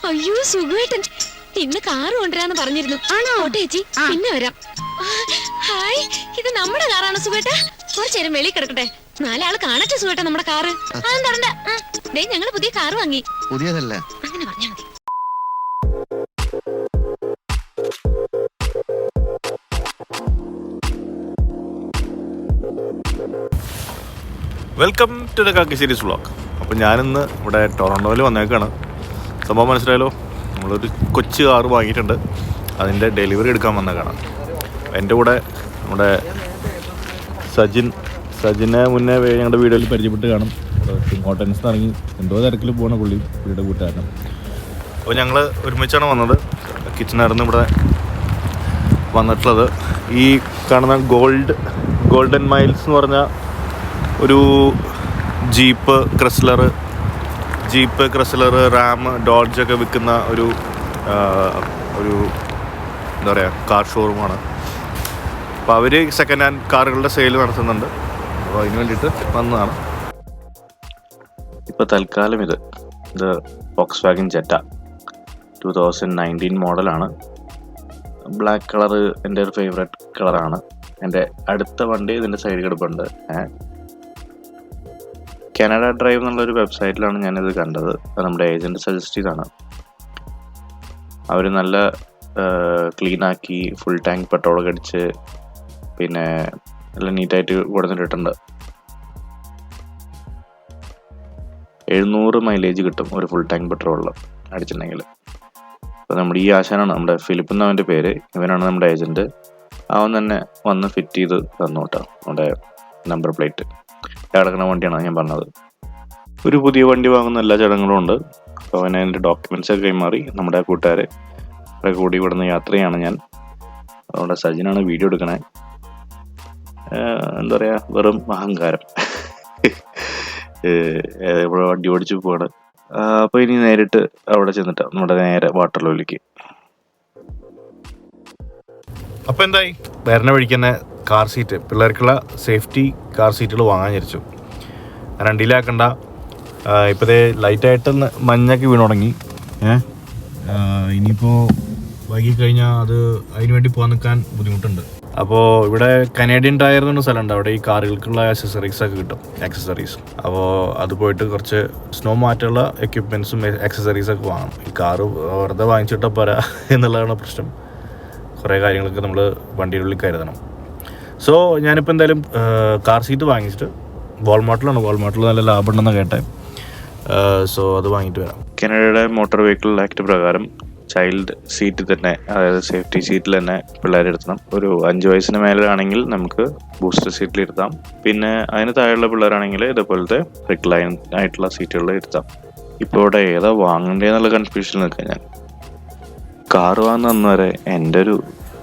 അയ്യോ സുഖമായിട്ട് ഇന്ന് കാറ് കൊണ്ടുവരാന്ന് പറഞ്ഞിരുന്നു. ആണോ ചേച്ചി? പിന്നെ വരാം. ഹായ്, ഇത് നമ്മുടെ കാറാണ് സുഖേട്ടാ. കുറച്ചേരം വെളി കിടക്കട്ടെ, നാലാള് കാണട്ടെ സുഖേട്ടാ നമ്മുടെ കാറ്. ഞങ്ങള് പുതിയ കാറ് വാങ്ങി. പുതിയതല്ല, അങ്ങനെ പറഞ്ഞാ മതി. Welcome to the Kakkassery's vlog. അപ്പോൾ ഞാനിന്ന് ഇവിടെ ടൊറൻറ്റോയിൽ വന്നേക്കാണ്. സംഭവം മനസ്സിലായല്ലോ, നമ്മളൊരു കൊച്ചു കാറ് വാങ്ങിയിട്ടുണ്ട്. അതിൻ്റെ ഡെലിവറി എടുക്കാൻ വന്നേക്കാണ്. എൻ്റെ കൂടെ നമ്മുടെ സജിനെ മുന്നേ ഞങ്ങളുടെ വീഡിയോയിൽ പരിചയപ്പെട്ട് കാണും. ഇങ്ങോട്ടൻസ് ഇറങ്ങി എന്തോ തിരക്കിൽ പോകണ പുള്ളി വീട് കൂട്ടുകാരനും. അപ്പോൾ ഞങ്ങൾ ഒരുമിച്ചാണ് വന്നത്. കിച്ചനായിരുന്നു ഇവിടെ വന്നിട്ടുള്ളത്. ഈ കാണുന്ന ഗോൾഡൻ മൈൽസ് എന്ന് പറഞ്ഞ ഒരു ജീപ്പ് ക്രസ്ലർ റാം ഡോഡ്ജ് ഒക്കെ വിൽക്കുന്ന ഒരു എന്താ പറയുക കാർ ഷോറൂമാണ്. അപ്പോൾ അവർ സെക്കൻഡ് ഹാൻഡ് കാറുകളുടെ സെയിൽ നടത്തുന്നുണ്ട്. അപ്പോൾ അതിന് വേണ്ടിയിട്ട് വന്നതാണ്. ഇപ്പോൾ തൽക്കാലം ഇത് വോക്സ് വാഗൻ ജെറ്റ 2019 മോഡലാണ്. ബ്ലാക്ക് കളറ് എൻ്റെ ഒരു ഫേവറേറ്റ് കളറാണ്. എൻ്റെ അടുത്ത വണ്ടി ഇതിൻ്റെ സൈഡിൽ കിടപ്പുണ്ട്. കാനഡ ഡ്രൈവ് എന്നുള്ളൊരു വെബ്സൈറ്റിലാണ് ഞാനിത് കണ്ടത്. അത് നമ്മുടെ ഏജൻറ്റ് സജസ്റ്റ് ചെയ്താണ്. അവർ നല്ല ക്ലീനാക്കി ഫുൾ ടാങ്ക് പെട്രോളൊക്കെ അടിച്ച് പിന്നെ നല്ല നീറ്റായിട്ട് കൊടുത്തിട്ടുണ്ട്. 700 മൈലേജ് കിട്ടും ഒരു ഫുൾ ടാങ്ക് പെട്രോളിൽ അടിച്ചിട്ടുണ്ടെങ്കിൽ. അപ്പോൾ നമ്മുടെ ഈ ആശാനാണ്, നമ്മുടെ ഫിലിപ്പ് എന്നവൻ്റെ പേര്. ഇവനാണ് നമ്മുടെ ഏജൻറ്റ്. അവൻ തന്നെ വന്ന് ഫിറ്റ് ചെയ്ത് തന്നു കേട്ടോ. നമ്മുടെ നമ്പർ പ്ലേറ്റ് കിടക്കുന്ന വണ്ടിയാണ് ഞാൻ പറഞ്ഞത്. ഒരു പുതിയ വണ്ടി വാങ്ങുന്ന എല്ലാ ചടങ്ങുകളും ഉണ്ട്. അപ്പോൾ അവനെ അതിൻ്റെ ഡോക്യുമെൻറ്റ്സ് ഒക്കെ കൈമാറി നമ്മുടെ കൂട്ടുകാരെ കൂടി ഇവിടുന്ന് യാത്രയാണ് ഞാൻ. അതുകൊണ്ട് സജിനാണ് വീഡിയോ എടുക്കണേ. എന്താ പറയുക, വെറും അഹങ്കാരം. ഇവിടെ വണ്ടി ഓടിച്ച് പോവാണ്. അപ്പോൾ ഇനി നേരിട്ട് അവിടെ ചെന്നിട്ട് നമ്മുടെ നേരെ വാട്ടർലോയിലേക്ക്. അപ്പോൾ എന്തായി, വരണ വഴിക്ക് തന്നെ കാർ സീറ്റ്, പിള്ളേർക്കുള്ള സേഫ്റ്റി കാർ സീറ്റുകൾ വാങ്ങാൻ വിചാരിച്ചു. കാരണം ഡിലേ ആക്കണ്ട. ഇപ്പോഴത്തെ ലൈറ്റായിട്ട് മഞ്ഞൊക്കെ വീണ് തുടങ്ങി. ഇനിയിപ്പോൾ വൈകിക്കഴിഞ്ഞാൽ അതിന് വേണ്ടി പോകാൻ നിൽക്കാൻ ബുദ്ധിമുട്ടുണ്ട്. അപ്പോൾ ഇവിടെ കനേഡിയൻ ടയർ എന്നൊരു സ്ഥലമുണ്ട്. അവിടെ ഈ കാറുകൾക്കുള്ള ആക്സസറീസൊക്കെ കിട്ടും. അപ്പോൾ അത് പോയിട്ട് കുറച്ച് സ്നോ മാറ്റുള്ള എക്യുപ്മെൻറ്റ്സും ആക്സസറീസൊക്കെ വാങ്ങണം. ഈ കാറ് വെറുതെ വാങ്ങിച്ചിട്ടാൽ പോരാ എന്നുള്ളതാണ് പ്രശ്നം. കുറേ കാര്യങ്ങളൊക്കെ നമ്മൾ വണ്ടിയുടെ ഉള്ളിൽ കരുതണം. സോ ഞാനിപ്പോൾ എന്തായാലും കാർ സീറ്റ് വാങ്ങിച്ചിട്ട് വാൾമാർട്ടിൽ നല്ല ലാഭമുണ്ടെന്ന് കേട്ടെ. സോ അത് വാങ്ങിയിട്ട് വരാം. കാനഡയുടെ മോട്ടോർ വെഹിക്കിൾ ആക്ട് പ്രകാരം ചൈൽഡ് സീറ്റ് തന്നെ, അതായത് സേഫ്റ്റി സീറ്റിൽ തന്നെ പിള്ളേരെ ഇരുത്തണം. ഒരു 5 വയസ്സിന് മേലാണെങ്കിൽ നമുക്ക് ബൂസ്റ്റർ സീറ്റിൽ ഇരുത്താം. പിന്നെ അതിന് താഴെയുള്ള പിള്ളേരാണെങ്കിൽ ഇതേപോലത്തെ റിക്ലൈൻ ആയിട്ടുള്ള സീറ്റുകളിൽ ഇരുത്താം. ഇപ്പോൾ ഇവിടെ ഏതാ വാങ്ങണ്ടേന്നുള്ള കൺഫ്യൂഷനിൽ നിൽക്കാം ഞാൻ. കാർ വാങ്ങുന്ന വരെ എൻ്റെ ഒരു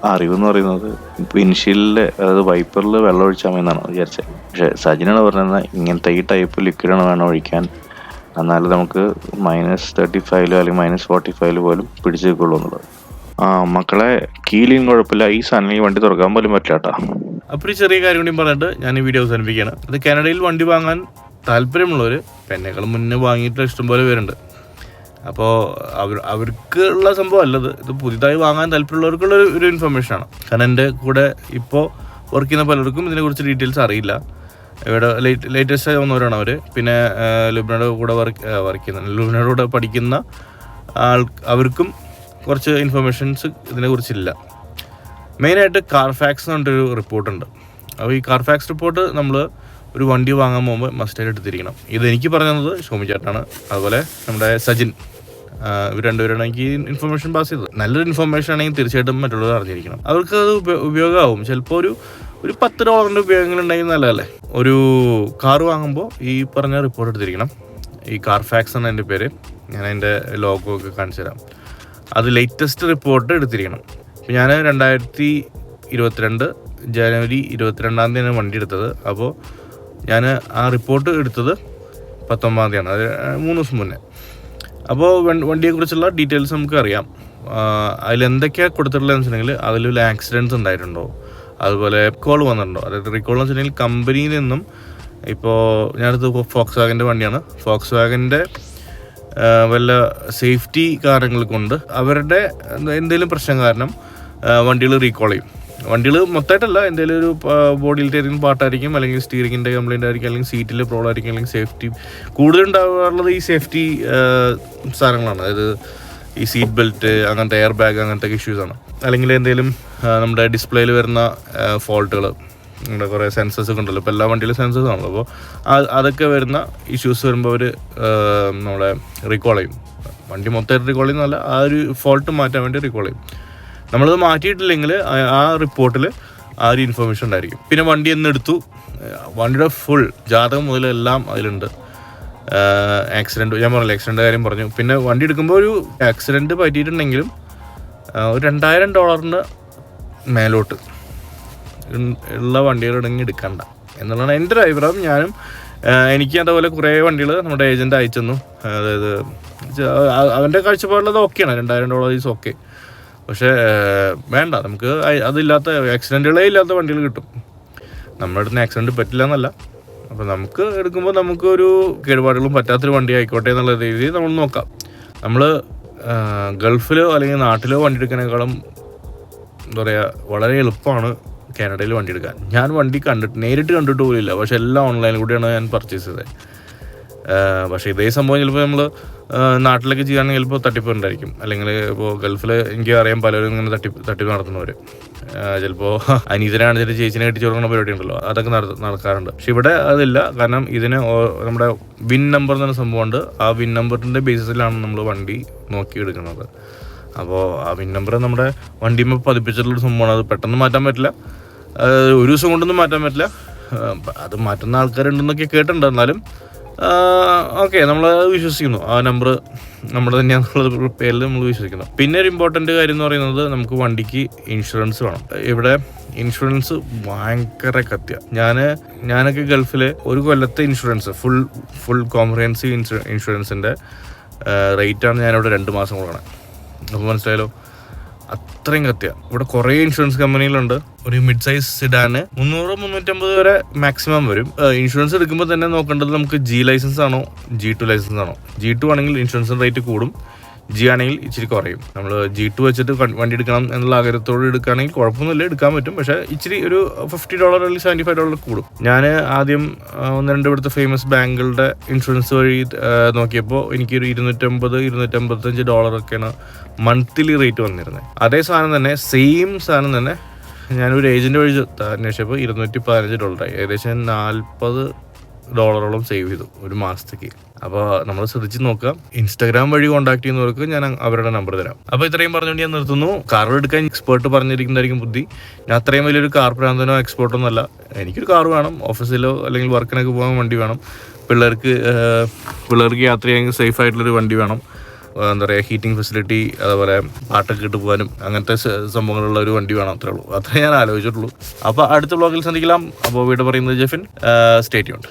അറിവെന്ന് പറയുന്നത് വിൻഷീൽഡിൽ, അതായത് വൈപ്പറിൽ വെള്ളം ഒഴിച്ചാൽ മതി എന്നാണ് വിചാരിച്ചത്. പക്ഷേ സജിനാണ് പറഞ്ഞത് ഇങ്ങനത്തെ ഈ ടൈപ്പ് ലിക്വിഡാണ് വേണം ഒഴിക്കാൻ, എന്നാലും നമുക്ക് -35 അല്ലെങ്കിൽ -45 പോലും പിടിച്ചു നിൽക്കുള്ളൂ എന്നുള്ളത്. മക്കളെ കീലിയും കുഴപ്പമില്ല, ഈ സാധനം ഈ വണ്ടി തുറക്കാൻ പോലും പറ്റില്ല കേട്ടോ. അപ്പോൾ ഒരു ചെറിയ കാര്യം കൂടി പറഞ്ഞിട്ട് ഞാൻ ഈ വീഡിയോ അവസാനിപ്പിക്കുകയാണ്. അത് കാനഡയിൽ വണ്ടി വാങ്ങാൻ താല്പര്യമുള്ളവർ എന്നെക്കാൾ മുന്നേ വാങ്ങിയിട്ട് ഇഷ്ടംപോലെ പേരുണ്ട്. അപ്പോൾ അവർക്കുള്ള സംഭവം അല്ലത്, ഇത് പുതിയതായി വാങ്ങാൻ താല്പര്യമുള്ളവർക്കുള്ള ഒരു ഇൻഫർമേഷനാണ്. കാരണം എൻ്റെ കൂടെ ഇപ്പോൾ വർക്ക് ചെയ്യുന്ന പലർക്കും ഇതിനെക്കുറിച്ച് ഡീറ്റെയിൽസ് അറിയില്ല. ഇവിടെ ലേറ്റസ്റ്റ് വന്നവരാണ് അവർ. പിന്നെ ലുബനയുടെ കൂടെ ലുബനയുടെ കൂടെ പഠിക്കുന്ന അവർക്കും കുറച്ച് ഇൻഫർമേഷൻസ് ഇതിനെക്കുറിച്ചില്ല. മെയിനായിട്ട് കാർഫാക്സ് എന്ന് പറഞ്ഞിട്ടൊരു റിപ്പോർട്ടുണ്ട്. അപ്പോൾ ഈ കാർഫാക്സ് റിപ്പോർട്ട് നമ്മൾ ഒരു വണ്ടി വാങ്ങാൻ പോകുമ്പോൾ മസ്റ്റായിട്ട് എടുത്തിരിക്കണം. ഇതെനിക്ക് പറഞ്ഞു തന്നത് ഷോമി ചേട്ടനാണ്, അതുപോലെ നമ്മുടെ സജിൻ. ഇവർ രണ്ടുപേരാണ് എനിക്ക് ഇൻഫർമേഷൻ പാസ് ചെയ്തത്. നല്ലൊരു ഇൻഫർമേഷൻ ആണെങ്കിൽ തീർച്ചയായിട്ടും മറ്റുള്ളവർ അറിഞ്ഞിരിക്കണം. അവർക്ക് അത് ഉപയോഗമാവും. ചിലപ്പോൾ ഒരു $10 ഉപയോഗങ്ങളുണ്ടെങ്കിൽ നല്ലതല്ലേ. ഒരു കാർ വാങ്ങുമ്പോൾ ഈ പറഞ്ഞ റിപ്പോർട്ട് എടുത്തിരിക്കണം. ഈ കാർഫാക്സ് ആണ് എൻ്റെ പേര്. ഞാൻ അതിൻ്റെ ലോഗോ ഒക്കെ കാണിച്ചു തരാം. അത് ലേറ്റസ്റ്റ് റിപ്പോർട്ട് എടുത്തിരിക്കണം. അപ്പോൾ ഞാൻ 2022 ജനുവരി 22 വണ്ടി എടുത്തത്. അപ്പോൾ ഞാൻ ആ റിപ്പോർട്ട് എടുത്തത് 19 അത് 3 ദിവസം മുന്നേ. അപ്പോൾ വണ്ടിയെക്കുറിച്ചുള്ള ഡീറ്റെയിൽസ് നമുക്ക് അറിയാം. അതിലെന്തൊക്കെയാണ് കൊടുത്തിട്ടുള്ളതെന്ന് വെച്ചിട്ടുണ്ടെങ്കിൽ അതിൽ വല്ല ആക്സിഡൻറ്റ്സ് ഉണ്ടായിട്ടുണ്ടോ, അതുപോലെ റിക്കോൾ വന്നിട്ടുണ്ടോ. അതായത് റിക്കോൾ എന്ന് വെച്ചിട്ടുണ്ടെങ്കിൽ കമ്പനിയിൽ നിന്നും, ഇപ്പോൾ ഞാനത് ഫോക്സ് വാഗൻ്റെ വണ്ടിയാണ്. ഫോക്സ് വാഗൻ്റെ വല്ല സേഫ്റ്റി കാരണങ്ങൾ കൊണ്ട് അവരുടെ എന്തെങ്കിലും പ്രശ്നം കാരണം വണ്ടികൾ റീകോൾ ചെയ്യും. വണ്ടികൾ മൊത്തമായിട്ടല്ല, എന്തെങ്കിലും ഒരു ബോഡിയിലത്തെ ഏതെങ്കിലും പാട്ടായിരിക്കും, അല്ലെങ്കിൽ സ്റ്റീറിങ്ങിൻ്റെ കംപ്ലൈൻ്റ് ആയിരിക്കും, അല്ലെങ്കിൽ സീറ്റിൽ പ്രോബ്ലം ആയിരിക്കും, അല്ലെങ്കിൽ സേഫ്റ്റി കൂടുതലുണ്ടാകാറുള്ളത് ഈ സേഫ്റ്റി സാധനങ്ങളാണ്. അതായത് ഈ സീറ്റ് ബെൽറ്റ്, അങ്ങനത്തെ എയർ ബാഗ്, അങ്ങനത്തെ ഇഷ്യൂസാണ്. അല്ലെങ്കിൽ എന്തെങ്കിലും നമ്മുടെ ഡിസ്പ്ലേയിൽ വരുന്ന ഫോൾട്ടുകൾ, നമ്മുടെ കുറേ സെൻസേഴ്സ് ഒക്കെ ഉണ്ടല്ലോ, ഇപ്പോൾ എല്ലാ വണ്ടിയിലും സെൻസേഴ്സ് ആണല്ലോ. അപ്പോൾ അതൊക്കെ വരുന്ന ഇഷ്യൂസ് വരുമ്പോൾ അവർ നമ്മളെ റീകോൾ ചെയ്യും. വണ്ടി മൊത്തമായിട്ട് റീകോൾ ചെയ്യുന്നതല്ല, ആ ഒരു ഫോൾട്ട് മാറ്റാൻ വേണ്ടി റീകോൾ ചെയ്യും. നമ്മളത് മാറ്റിയിട്ടില്ലെങ്കിൽ ആ റിപ്പോർട്ടിൽ ആ ഒരു ഇൻഫർമേഷൻ ഉണ്ടായിരിക്കും. പിന്നെ വണ്ടി എന്നെടുത്തു, വണ്ടിയുടെ ഫുൾ ജാതകം മുതലെല്ലാം അതിലുണ്ട്. ആക്സിഡൻറ്റ്, ഞാൻ പറഞ്ഞില്ല ആക്സിഡൻ്റ് കാര്യം പറഞ്ഞു. പിന്നെ വണ്ടി എടുക്കുമ്പോൾ ഒരു ആക്സിഡൻറ്റ് പറ്റിയിട്ടുണ്ടെങ്കിലും ഒരു $2000 മേലോട്ട് ഉള്ള വണ്ടികളിടങ്ങി എടുക്കണ്ട എന്നുള്ളതാണ് എൻ്റെ ഒരു അഭിപ്രായം. എനിക്ക് അതുപോലെ കുറേ വണ്ടികൾ നമ്മുടെ ഏജൻറ്റ് അയച്ചു തന്നു. അതായത് അവൻ്റെ കാഴ്ചപ്പാടുള്ളത് ഓക്കെയാണ്, $2000 ഓക്കെ. പക്ഷേ വേണ്ട, നമുക്ക് അതില്ലാത്ത ആക്സിഡൻറ്റുകളേ ഇല്ലാത്ത വണ്ടികൾ കിട്ടും. നമ്മുടെ അടുത്ത് ആക്സിഡൻറ്റ് പറ്റില്ല എന്നല്ല, അപ്പോൾ നമുക്ക് എടുക്കുമ്പോൾ നമുക്കൊരു കേടുപാടുകളും പറ്റാത്തൊരു വണ്ടി ആയിക്കോട്ടെ എന്നുള്ള രീതിയിൽ നമ്മൾ നോക്കാം. നമ്മൾ ഗൾഫിലോ അല്ലെങ്കിൽ നാട്ടിലോ വണ്ടി എടുക്കുന്നതിനേക്കാളും എന്താ പറയുക, വളരെ എളുപ്പമാണ് കാനഡയിൽ വണ്ടി എടുക്കാൻ. ഞാൻ വണ്ടി നേരിട്ട് കണ്ടിട്ട് പോലില്ല, പക്ഷെ എല്ലാം ഓൺലൈനിൽ കൂടിയാണ് ഞാൻ പർച്ചേസ് ചെയ്തത്. പക്ഷേ ഇതേ സംഭവം ചിലപ്പോൾ നമ്മൾ നാട്ടിലേക്ക് ചെയ്യുകയാണെങ്കിൽ ചിലപ്പോൾ തട്ടിപ്പ് ഉണ്ടായിരിക്കും. അല്ലെങ്കിൽ ഇപ്പോൾ ഗൾഫിൽ എനിക്ക് അറിയാം പലരും ഇങ്ങനെ തട്ടിപ്പ് നടത്തുന്നവർ. ചിലപ്പോൾ അനീതനാണ് ചില ചേച്ചിനെ കെട്ടിച്ച് കൊടുക്കുന്ന പരിപാടി ഉണ്ടല്ലോ, അതൊക്കെ നടക്കാറുണ്ട്. പക്ഷെ ഇവിടെ അതില്ല. കാരണം ഇതിന് നമ്മുടെ വിൻ നമ്പർ എന്ന് പറഞ്ഞ സംഭവമുണ്ട്. ആ വിൻ നമ്പറിൻ്റെ ബേസിസിലാണ് നമ്മൾ വണ്ടി നോക്കിയെടുക്കുന്നത്. അപ്പോൾ ആ വിൻ നമ്പർ നമ്മുടെ വണ്ടിയുമ്പോൾ പതിപ്പിച്ചിട്ടുള്ളൊരു സംഭവമാണ്. അത് പെട്ടെന്ന് മാറ്റാൻ പറ്റില്ല, ഒരു ദിവസം കൊണ്ടൊന്നും മാറ്റാൻ പറ്റില്ല. അത് മാറ്റുന്ന ആൾക്കാരുണ്ടെന്നൊക്കെ കേട്ടിട്ടുണ്ട്. എന്നാലും ഓക്കെ, നമ്മൾ വിശ്വസിക്കുന്നു. ആ നമ്പർ നമ്മുടെ തന്നെയാണെന്നുള്ള പേരിൽ നമ്മൾ വിശ്വസിക്കുന്നു. പിന്നെ ഒരു ഇമ്പോർട്ടൻ്റ് കാര്യം എന്ന് പറയുന്നത്, നമുക്ക് വണ്ടിക്ക് ഇൻഷുറൻസ് വേണം. ഇവിടെ ഇൻഷുറൻസ് ഭയങ്കര കത്തിയ. ഞാനൊക്കെ ഗൾഫിൽ ഒരു കൊല്ലത്തെ ഇൻഷുറൻസ് ഫുൾ കോംപ്രിഹെൻസീവ് ഇൻഷുറൻസിൻ്റെ റേറ്റാണ് ഞാനിവിടെ 2 മാസം കൊടുക്കണം. അപ്പോൾ മനസ്സിലായല്ലോ, അത്രയും കത്തിയ. ഇവിടെ കുറേ ഇൻഷുറൻസ് കമ്പനികളുണ്ട്. ഒരു മിഡ് സൈസ് സിഡാന് 300-350 വരെ മാക്സിമം വരും. ഇൻഷുറൻസ് എടുക്കുമ്പോൾ തന്നെ നോക്കേണ്ടത് നമുക്ക് G ലൈസൻസ് ആണോ G2 ലൈസൻസ് ആണോ. G2 ആണെങ്കിൽ ഇൻഷുറൻസ് റേറ്റ് കൂടും, G ആണെങ്കിൽ ഇച്ചിരി കുറയും. നമ്മൾ G2 വെച്ചിട്ട് വണ്ടി എടുക്കണം എന്നുള്ള ആഗ്രഹത്തോട് എടുക്കുകയാണെങ്കിൽ കുഴപ്പമൊന്നുമില്ല, എടുക്കാൻ പറ്റും. പക്ഷേ ഇച്ചിരി ഒരു $50 അല്ലെങ്കിൽ $75 കൂടും. ഞാൻ ആദ്യം 1-2 ഇവിടുത്തെ ഫേമസ് ബാങ്കുകളുടെ ഇൻഷുറൻസ് വഴി നോക്കിയപ്പോൾ എനിക്കൊരു $250-255 ഒക്കെയാണ് മന്ത്ലി റേറ്റ് വന്നിരുന്നത്. അതേ സാധനം തന്നെ, സെയിം സാധനം തന്നെ ഞാനൊരു ഏജൻറ്റ് വഴി അന്വേഷിച്ചപ്പോൾ $215 ഏകദേശം $40 സേവ് ചെയ്തു ഒരു മാസത്തേക്ക്. അപ്പോൾ നമ്മൾ ശ്രദ്ധിച്ച് നോക്കാം. ഇൻസ്റ്റാഗ്രാം വഴി കോൺടാക്ട് ചെയ്യുന്നവർക്ക് ഞാൻ അവരുടെ നമ്പർ തരാം. അപ്പോൾ ഇത്രയും പറഞ്ഞുകൊണ്ട് ഞാൻ നിർത്തുന്നു. കാർ എടുക്കാൻ എക്സ്പേർട്ട് പറഞ്ഞിരിക്കുന്നതായിരിക്കും ബുദ്ധി. ഞാൻ അത്രയും വലിയൊരു കാർ പ്രാന്തനോ എക്സ്പേർട്ടോ ഒന്നല്ല. എനിക്കൊരു കാർ വേണം, ഓഫീസിലോ അല്ലെങ്കിൽ വർക്കിനൊക്കെ പോകാൻ വണ്ടി വേണം, പിള്ളേർക്ക് യാത്ര ചെയ്യാൻ സേഫ് ആയിട്ടുള്ളൊരു വണ്ടി വേണം, എന്താ പറയുക ഹീറ്റിംഗ് ഫെസിലിറ്റി, അതുപോലെ പാട്ടൊക്കെ ഇട്ട് പോകാനും അങ്ങനത്തെ സംഭവങ്ങളുള്ള ഒരു വണ്ടി വേണം. അത്രേ ഉള്ളൂ, അത്രേ ഞാൻ ആലോചിച്ചിട്ടുള്ളൂ. അപ്പോൾ അടുത്ത വ്ളോഗിൽ സന്ധിக்கலாம். അപ്പോൾ വീട് പറയുന്നത് ജെഫിൻ. Stay tuned.